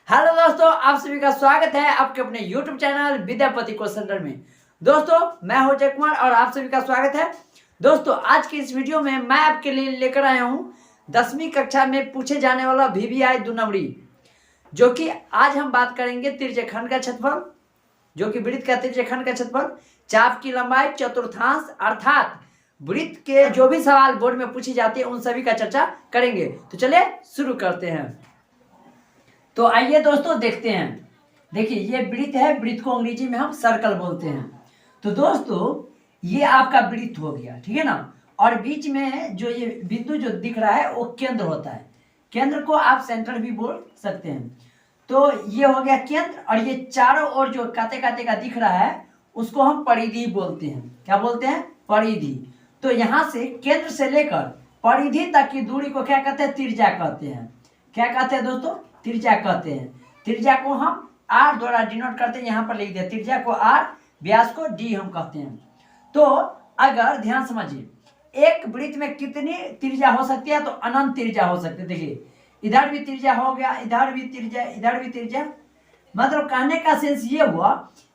Hello दोस्तों, आप सभी का स्वागत है आपके अपने YouTube channel Vidyapati question centre में। दोस्तों, मैं हूं जय कुमार और आप सभी का स्वागत है। दोस्तों, आज की इस वीडियो में मैं आपके लिए लेकर आया हूं 10वीं कक्षा में पूछे जाने वाला VBI 2 नंबरी, जो कि आज हम बात करेंगे त्रिज्यखंड का क्षेत्रफल, जो कि वृत्त का त्रिज्यखंड का क्षेत्रफल, चाप की लंबाई, चतुर्थांश अर्थात वृत्त के जो भी सवाल बोर्ड में पूछी जाती है उन सभी का चर्चा करेंगे। तो चलिए शुरू करते हैं। तो आइए दोस्तों देखते हैं। देखिए, ये वृत्त है, वृत्त को अंग्रेजी में हम सर्कल बोलते हैं। तो दोस्तों, ये आपका वृत्त हो गया, ठीक है ना। और बीच में जो ये बिंदु जो दिख रहा है वो केंद्र होता है। केंद्र को आप सेंटर भी बोल सकते हैं। तो ये हो गया केंद्र, और ये चारों ओर जो काते काते का दिख रहा है उसको हम परिधि बोलते हैं। क्या बोलते हैं? परिधि। तो यहाँ से केंद्र से लेकर परिधि तक की दूरी को क्या कहते हैं? त्रिज्या कहते हैं। क्या कहते हैं दोस्तों? त्रिज्या कहते हैं। त्रिज्या को हम r द्वारा डिनोट करते हैं, यहाँ पर लिख दिया। त्रिज्या को r, व्यास को d हम कहते हैं। तो अगर ध्यान समझिए, एक वृत्त में कितनी त्रिज्या हो सकती है? तो अनंत त्रिज्या हो सकती है। देखिए, इधर भी त्रिज्या हो गया, इधर भी त्रिज्या, इधर भी त्रिज्या। मतलब कहने का सेंस ये हुआ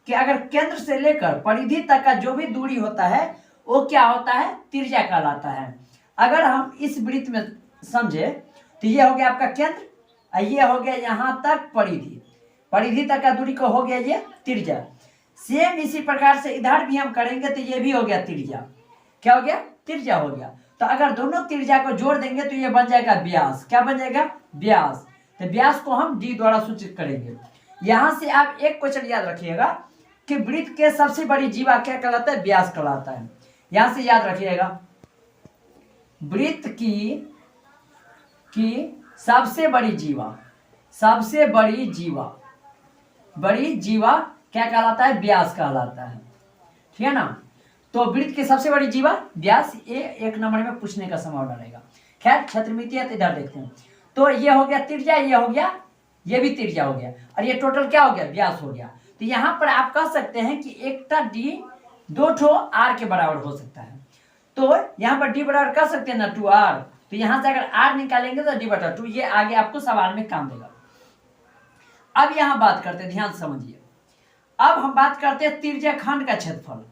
कि अगर केंद्र से लेकर परिधि तक का जो भी दूरी होता है वो क्या होता है? त्रिज्या कहलाता है। अगर हम इस वृत्त में समझे तो ये हो गया आपका केंद्र, ये हो गया यहाँ तक परिधि, परिधि तक का दूरी को हो गया ये त्रिज्या। सेम इसी प्रकार से इधर भी हम करेंगे तो ये भी हो गया त्रिज्या। क्या हो गया? त्रिज्या हो गया। तो अगर दोनों त्रिज्या को जोड़ देंगे तो ये बन जाएगा व्यास। क्या बन जाएगा? व्यास। तो व्यास को हम d द्वारा सूचित करेंगे। यहां से आप एक क्वेश्चन याद रखिएगा कि वृत्त के सबसे बड़ी जीवा क्या कहलाता है? व्यास कहलाता है। यहां से याद रखिएगा, वृत्त की सबसे बड़ी जीवा, सबसे बड़ी जीवा, बड़ी जीवा क्या कहलाता है? व्यास कहलाता है। ठीक है ना। तो वृत्त की सबसे बड़ी जीवा व्यास, ये एक नंबर में पूछने का संभावना रहेगा। खैर, क्षेत्रमितीय इधर देखते हैं। तो ये हो गया त्रिज्या, ये हो गया, ये भी त्रिज्या हो गया, और ये टोटल क्या हो गया? व्यास हो गया। तो यहाँ पर आप कह सकते हैं कि एक d 2 r के बराबर हो सकता है। तो यहाँ पर d बराबर कर सकते हैं ना 2r। तो यहां से अगर r निकालेंगे तो d/2, ये आगे आपको सवाल में काम देगा। अब यहां बात करते हैं, ध्यान समझिए। अब हम बात करते हैं त्रिज्यखंड का क्षेत्रफल।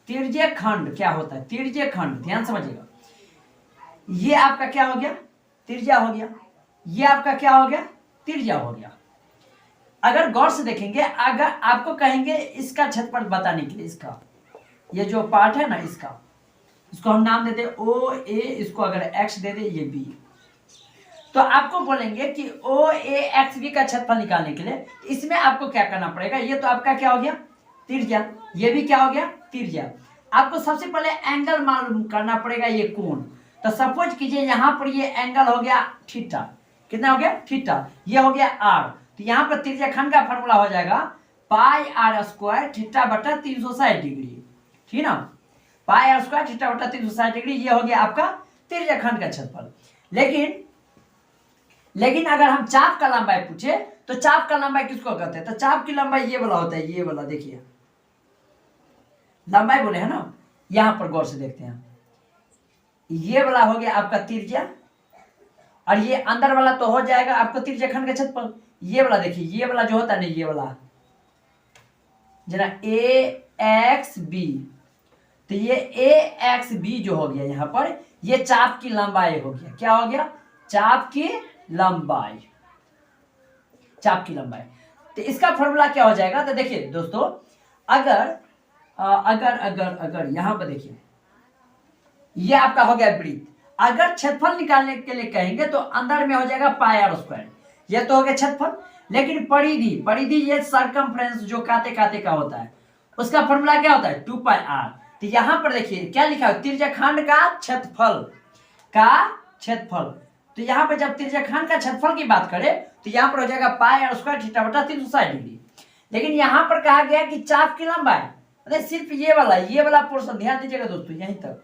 त्रिज्यखंड क्या होता है? त्रिज्यखंड ध्यान समझिएगा। ये आपका क्या हो गया? त्रिज्या हो गया। ये आपका क्या हो गया? त्रिज्या हो गया। अगर गौर से देखेंगे, अगर आपको कहेंगे इसका क्षेत्रफल बताने के लिए, इसका ये जो पार्ट है ना, इसको हम नाम देते OA, इसको अगर x दे दे, ये B। तो आपको बोलेंगे कि OAXB का क्षेत्रफल निकालने के लिए इसमें आपको क्या करना पड़ेगा? ये तो आपका क्या हो गया? त्रिज्या। ये भी क्या हो गया? त्रिज्या। आपको सबसे पहले एंगल मालूम करना पड़ेगा, ये कोण। तो सपोज कीजिए यहाँ पर ये एंगल हो गया थीटा। कितना हो गया? थीटा। ये हो गया r। तो यहाँ पर त्रिज्यखंड का फॉर्मूला हो जाएगा πr² θ/360 डिग्री। ठीक ना। πr² θ/360 डिग्री, ये हो गया आपका त्रिज्यखंड का क्षेत्रफल। लेकिन अगर हम चाप का लंबाई पूछे तो चाप का लंबाई किसको कहते हैं? तो चाप की लंबाई ये वाला होता है, ये वाला। देखिए, लंबाई बोले है ना, यहां पर गौर से देखते हैं। ये वाला हो गया आपका त्रिज्या, और ये अंदर वाला तो हो जाएगा आपको त्रिज्यखंड का क्षेत्रफल। ये वाला देखिए, ये वाला जो होता है ना, ये वाला जरा AXB। तो ये AXB जो हो गया यहाँ पर, ये चाप की लंबाई हो गया। क्या हो गया? चाप की लंबाई। चाप की लंबाई। तो इसका फॉर्मूला क्या हो जाएगा? तो देखिए दोस्तों, अगर यहां पर देखिए, ये आपका हो गया वृत्त। अगर क्षेत्रफल निकालने के लिए कहेंगे तो अंदर में हो जाएगा πr²। ये तो हो गया क्षेत्रफल। लेकिन परिधि ये सर्कमफ्रेंस जो काते काते का होता है, उसका फॉर्मूला क्या होता है? 2πr। तो यहां पर देखिए क्या लिखा है? त्रिज्यखंड का क्षेत्रफल। तो यहाँ पर जब त्रिज्यखंड का क्षेत्रफल की बात करें तो यहाँ पर हो जाएगा πr² θ/360 डिग्री। लेकिन यहाँ पर कहा गया कि चाप की लंबाई, मतलब सिर्फ ये वाला पोर्शन, ध्यान दीजिएगा दोस्तों, यहीं तक।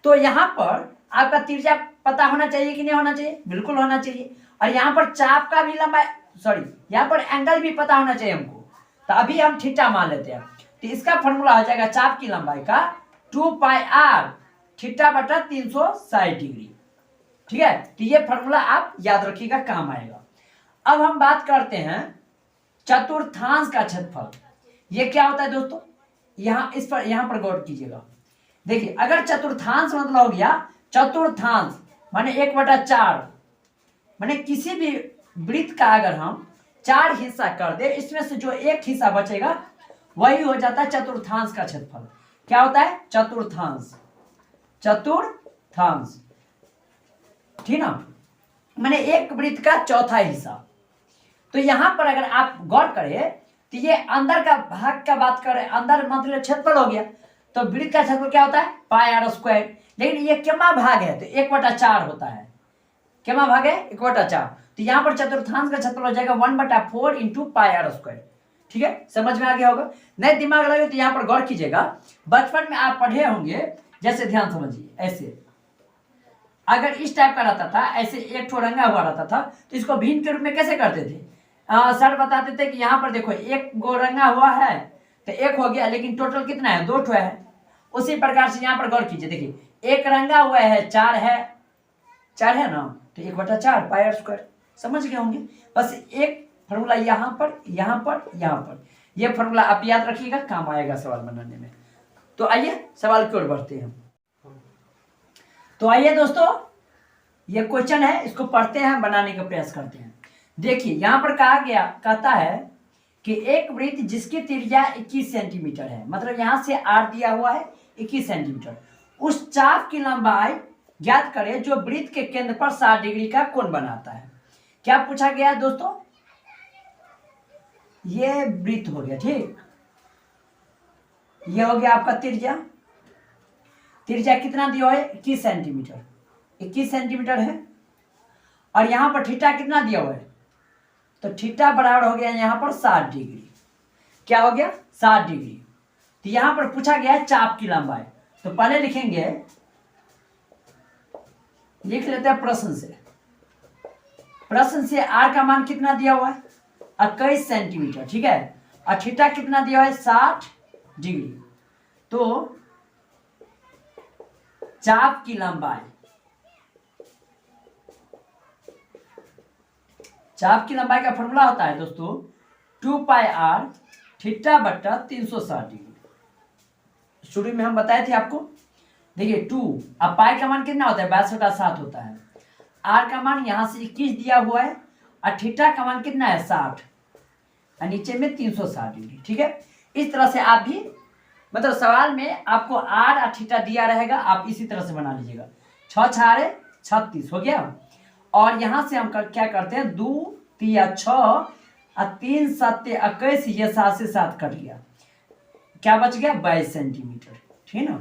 तो यहाँ पर आपका त्रिज्या पता होना चाहिए कि नहीं होना चाहिए? बिल्कुल होना चाहिए। और यहाँ पर चाप का भी लंबाई, यहाँ पर एंगल भी पता होना चाहिए हमको। तो अभी हम थीटा मान लेते हैं। तो इसका फॉर्मूला हो जाएगा चाप की लंबाई का 2πr θ/360 डिग्री। ठीक है। तो ये फॉर्मूला आप याद रखिएगा, काम आएगा। अब हम बात करते हैं चतुर्थांश का क्षेत्रफल। ये क्या होता है दोस्तों, यहां पर गौर कीजिएगा। देखिए अगर चतुर्थांश मतलब हो गया चतुर्थांश माने 1/4, माने किसी भी वृत्त का अगर हम 4 हिस्सा कर दे, इसमें से जो एक हिस्सा बचेगा वही हो जाता है चतुर्थांश का क्षेत्रफल। क्या होता है, चतुर्थांश, चतुर्थांश, ठीक ना, माने एक वृत्त का चौथा हिस्सा। तो यहां पर अगर आप गौर करें तो ये अंदर का भाग का बात करें, अंदर मतलब क्षेत्रफल हो गया, तो वृत्त का क्षेत्रफल क्या होता है पाई आर स्क्वायर। लेकिन ये कितना भाग है तो 1/4 होता है। कितना भाग है 1/4। तो यहाँ पर चतुर्थांश का क्षेत्रफल हो जाएगा 1/4 इंटू पाई आर स्क्वायर। ठीक है, समझ में आ गया होगा। नहीं दिमाग लगे तो यहाँ पर गौर कीजिएगा, बचपन में आप पढ़े होंगे, जैसे ध्यान समझिए, ऐसे अगर इस टाइप का रहता था, ऐसे एक ठो रंगा हुआ रहता था, तो इसको भिन्न के रूप में कैसे करते थे, सर बताते थे कि यहाँ पर देखो एक गो रंगा हुआ है तो एक हो गया, लेकिन टोटल कितना है 2 ठो है। उसी प्रकार से यहाँ पर गौर कीजिए, देखिए एक रंगा हुआ है 4 है ना, तो 1/4 पाई आर स्क्वायर। समझ गए होंगे। बस एक फॉर्मूला यहाँ पर, यहाँ पर, यहाँ पर, ये फॉर्मूला आप याद रखिएगा, काम आएगा सवाल बनाने में। तो आइए सवाल की ओर बढ़ते हैं। तो आइए दोस्तों, ये क्वेश्चन है, इसको पढ़ते हैं, बनाने का प्रयास करते हैं। देखिए यहाँ पर कहता है कि एक वृत्त जिसकी त्रिज्या 21 सेंटीमीटर है, मतलब यहाँ से आर दिया हुआ है 21 सेंटीमीटर, उस चाप की लंबाई ज्ञात करें जो वृत्त के केंद्र पर 60 डिग्री का कोण बनाता है। क्या पूछा गया है दोस्तों, ये वृत्त हो गया, ठीक, ये हो गया आपका त्रिज्या। त्रिज्या कितना दिया है 21 सेंटीमीटर, 21 सेंटीमीटर है, और यहां पर थीटा कितना दिया हुआ है, तो थीटा बराबर हो गया यहाँ पर 60 डिग्री। क्या हो गया 60 डिग्री। तो यहां पर पूछा गया है चाप की लंबाई, तो पहले लिखेंगे, लिख लेते हैं प्रश्न से। प्रश्न से आर का मान कितना दिया हुआ है 21 सेंटीमीटर, ठीक है, और थीटा कितना दिया हुआ है 60 डिग्री। तो चाप की लंबाई, चाप की लंबाई का फॉर्मूला होता है दोस्तों 2 पाई आर थीटा बट्टा 360 डिग्री। शुरू में हम बताए थे आपको, देखिए 2, अब पाई का मान कितना होता है 22/7 होता है, आर का मान यहां से 21 दिया हुआ है, और थीटा का मान कितना है 60, और नीचे में 360 डिग्री। ठीक है, इस तरह से आप भी, मतलब सवाल में आपको आर और थीटा दिया रहेगा, आप इसी तरह से बना लीजिएगा। 6 6 36 हो गया, और यहां से हम क्या करते हैं 2 3 6 और 3 7 21, ये 7 से 7 कट गया, क्या बच गया 22 सेंटीमीटर। ठीक है ना,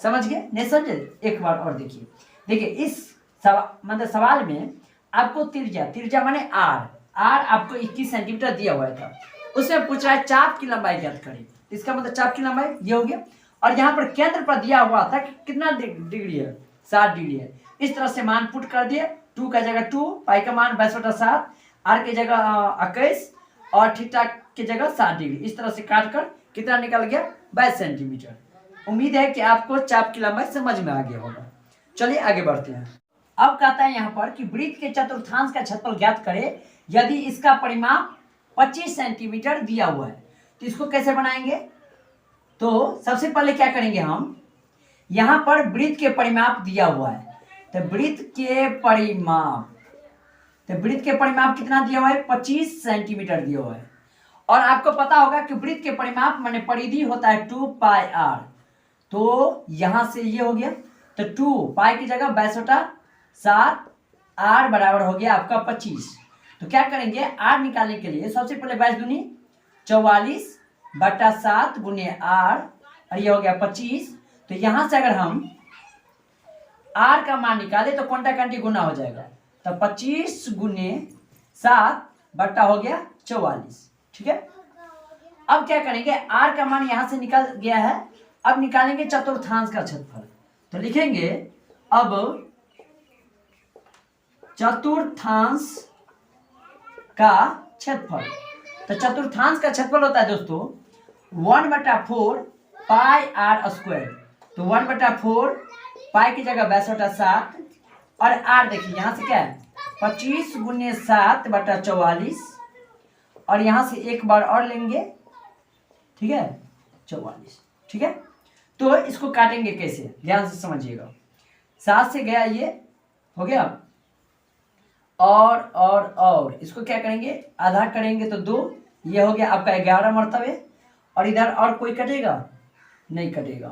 समझ गए, नहीं समझे, एक बार और देखिए। देखिए इस मतलब सवाल में आपको त्रिज्या माने आर आपको 21 सेंटीमीटर दिया हुआ था, उसमें पूछ रहा है चाप की लंबाई ज्ञात करें। इसका मतलब चाप की लंबाई ये हो गया, और यहाँ पर केंद्र पर दिया हुआ था कि कितना डिग्री है 60 डिग्री है। इस तरह से मान पुट कर दिए, 2 का जगह 2, पाई का मान 22/7, आर की जगह 21 और थीटा की जगह 60 डिग्री। इस तरह से काट कर कितना निकल गया 22 सेंटीमीटर। उम्मीद है कि आपको चाप की लंबाई समझ में आ गया होगा। चलिए आगे बढ़ते हैं। अब कहता है यहाँ पर कि वृत्त के चतुर्थांश का क्षेत्रफल ज्ञात करें यदि इसका परिमाप 25 सेंटीमीटर दिया हुआ है। तो इसको कैसे बनाएंगे, तो सबसे पहले क्या करेंगे हम, यहाँ पर वृत्त के परिमाप दिया हुआ है, तो वृत्त के परिमाप कितना दिया हुआ है 25 सेंटीमीटर दिया हुआ है। और आपको पता होगा कि वृत्त के परिमाप माने परिधि होता है 2 पाई आर, तो यहां से ये हो गया, तो 2 पाई की जगह 22/7, आर बराबर हो गया आपका 25। तो क्या करेंगे, आर निकालने के लिए सबसे पहले 22 दूनी 44/7 गुने आर, और ये हो गया 25। तो यहां से अगर हम आर का मान निकाले तो क्वांटा क्वांटी गुना हो जाएगा, तो 25 गुने 7 बट्टा हो गया 44। ठीक है, अब क्या करेंगे, आर का मान यहां से निकल गया है, अब निकालेंगे चतुर्थांश का क्षेत्रफल। तो लिखेंगे अब चतुर्थांश का क्षेत्रफल। तो चतुर्थांश का क्षेत्रफल होता है दोस्तों 1/4 पाई आर स्क्वायर। तो 1/4 पाई की जगह 22/7, और आर देखिए यहां से क्या है 25 गुने 7/44 और यहाँ से एक बार और लेंगे, ठीक है, 44, ठीक है। तो इसको काटेंगे कैसे, ध्यान से समझिएगा। 7 से गया, ये हो गया, और इसको क्या करेंगे, आधा करेंगे तो 2, ये हो गया आपका 11 मरतबे। और इधर और कोई कटेगा नहीं, कटेगा।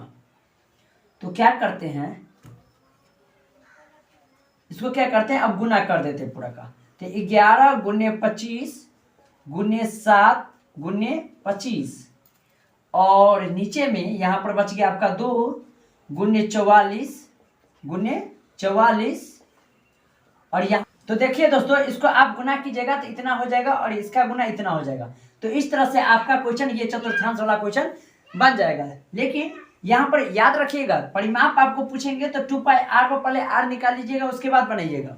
तो क्या करते हैं, इसको क्या करते हैं, अब गुना कर देते हैं पूरा का। तो 11 गुने 25 गुने 7 गुने 25 और नीचे में यहाँ पर बच गया आपका 2 गुने 44 और यहाँ। तो देखिए दोस्तों, इसको आप गुना कीजिएगा तो इतना हो जाएगा और इसका गुना इतना हो जाएगा। तो इस तरह से आपका क्वेश्चन, ये चतुर्थांश वाला क्वेश्चन बन जाएगा। लेकिन यहाँ पर याद रखिएगा, परिमाप आपको पूछेंगे तो 2πr को पहले r निकाल लीजिएगा, उसके बाद बनाइएगा,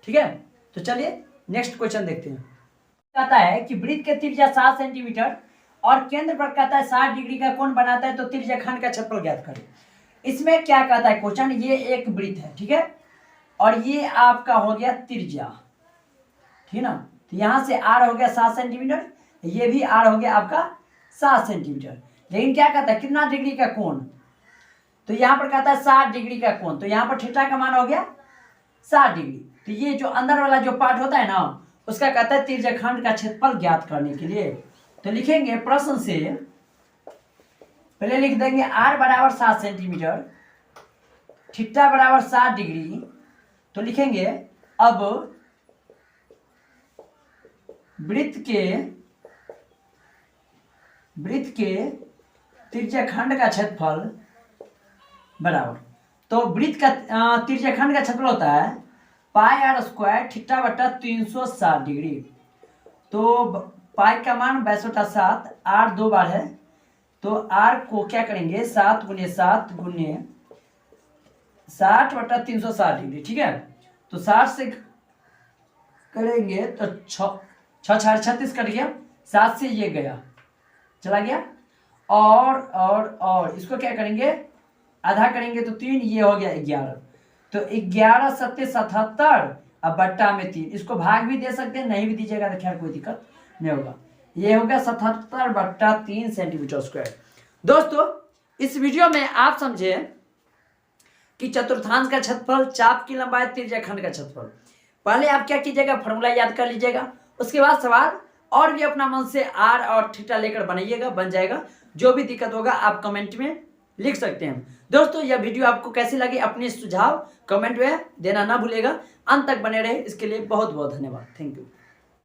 ठीक है। तो चलिए नेक्स्ट क्वेश्चन देखते हैं। कहता है कि वृत्त के त्रिज्या 7 सेंटीमीटर और केंद्र पर कहता है 60 डिग्री का कोण बनाता है, तो त्रिज्याखंड का क्षेत्रफल ज्ञात करें। इसमें क्या कहता है क्वेश्चन, ये एक वृत्त है, ठीक है, और ये आपका हो गया त्रिज्या, ठीक है ना। तो यहाँ से r हो गया 7 सेंटीमीटर, ये भी r हो गया आपका 7 सेंटीमीटर। लेकिन क्या कहता है, कितना डिग्री का कोण, तो यहाँ पर कहता है 60 डिग्री का कोण। तो यहाँ पर थीटा का मान हो गया 60 डिग्री। तो ये जो अंदर वाला जो पार्ट होता है ना, उसका कहता है त्रिज्याखंड का क्षेत्रफल ज्ञात करने के लिए। तो लिखेंगे प्रश्न से, पहले लिख देंगे r बराबर 7 सेंटीमीटर, थीटा बराबर 60 डिग्री। तो लिखेंगे अब वृत्त के त्रिज्याखंड का क्षेत्रफल बराबर, तो वृत्त का त्रिज्याखंड का क्षेत्रफल होता है πr² थीटा बटा 360 डिग्री। तो पाई का मान 22/7, r 2 बार है, तो r को क्या करेंगे 7 गुने 7 गुने 60 बटा 360 डिग्री, ठीक है। तो 60 से करेंगे तो 6×6 कट गया, 7 से ये गया, चला गया, और इसको क्या करेंगे, आधा करेंगे तो 3, ये हो गया 11। तो 11 7 77 अब बट्टा में 3, इसको भाग भी दे सकते हैं, नहीं भी दीजिएगा तो खैर कोई दिक्कत नहीं होगा। ये हो गया 77/3 सेंटीमीटर स्क्वायर। दोस्तों, इस वीडियो में आप समझे कि चतुर्थांश का क्षेत्रफल, चाप की लंबाई, त्रिज्याखंड का क्षेत्रफल। पहले आप क्या कीजिएगा, फॉर्मूला याद कर लीजिएगा, उसके बाद सवाल और भी अपना मन से r और थीटा लेकर बनाइएगा, बन जाएगा। जो भी दिक्कत होगा आप कमेंट में लिख सकते हैं। दोस्तों, यह वीडियो आपको कैसी लगी, अपने सुझाव कमेंट में देना ना भूलेगा। अंत तक बने रहे, इसके लिए बहुत बहुत धन्यवाद। Thank you.